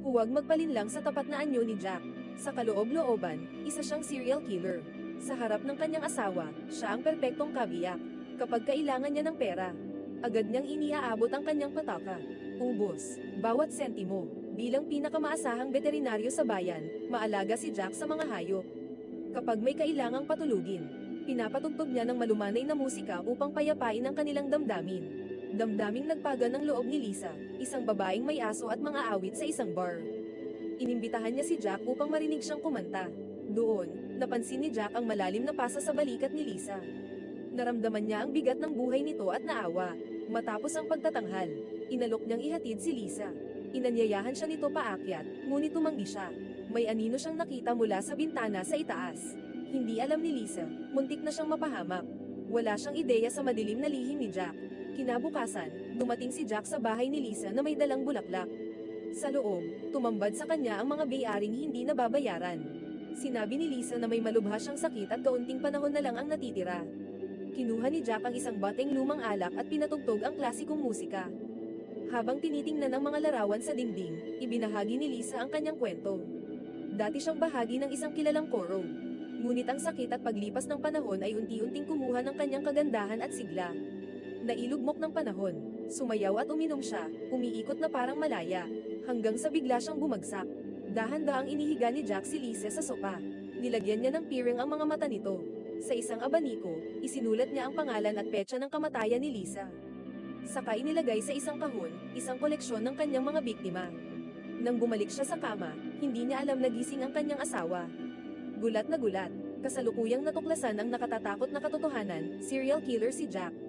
Huwag magpalinlang sa tapat na anyo ni Jack. Sa kaloob-looban, isa siyang serial killer. Sa harap ng kanyang asawa, siya ang perpektong kabiyak. Kapag kailangan niya ng pera, agad niyang iniaabot ang kanyang pataka. Ubos, bawat sentimo. Bilang pinakamaasahang veterinaryo sa bayan, maalaga si Jack sa mga hayop. Kapag may kailangang patulugin, pinapatugtog niya ng malumanay na musika upang payapain ang kanilang damdamin. Damdaming nagpaga ng loob ni Lisa, isang babaeng may aso at mga awit sa isang bar. Inimbitahan niya si Jack upang marinig siyang kumanta. Doon, napansin ni Jack ang malalim na pasa sa balikat ni Lisa. Naramdaman niya ang bigat ng buhay nito at naawa. Matapos ang pagtatanghal, inalok niyang ihatid si Lisa. Inanyayahan siya nito paakyat, ngunit tumanggi siya. May anino siyang nakita mula sa bintana sa itaas. Hindi alam ni Lisa, muntik na siyang mapahamak. Wala siyang ideya sa madilim na lihim ni Jack. Kinabukasan, dumating si Jack sa bahay ni Lisa na may dalang bulaklak. Sa loob, tumambad sa kanya ang mga bayaring hindi nababayaran. Sinabi ni Lisa na may malubha siyang sakit at kaunting panahon na lang ang natitira. Kinuha ni Jack ang isang bateng lumang alak at pinatugtog ang klasikong musika. Habang tinitingnan ang mga larawan sa dingding, ibinahagi ni Lisa ang kanyang kwento. Dati siyang bahagi ng isang kilalang koro. Ngunit ang sakit at paglipas ng panahon ay unti-unting kumuha ng kanyang kagandahan at sigla. Nailugmok ng panahon, sumayaw at uminom siya, umiikot na parang malaya, hanggang sa bigla siyang bumagsak. Dahan-daang inihiga ni Jack si Lisa sa sopa. Nilagyan niya ng piring ang mga mata nito. Sa isang abaniko, isinulat niya ang pangalan at petsa ng kamatayan ni Lisa. Saka inilagay sa isang kahon, isang koleksyon ng kanyang mga biktima. Nang bumalik siya sa kama, hindi niya alam na gising ang kanyang asawa. Gulat na gulat, kasalukuyang natuklasan ang nakatatakot na katotohanan, serial killer si Jack.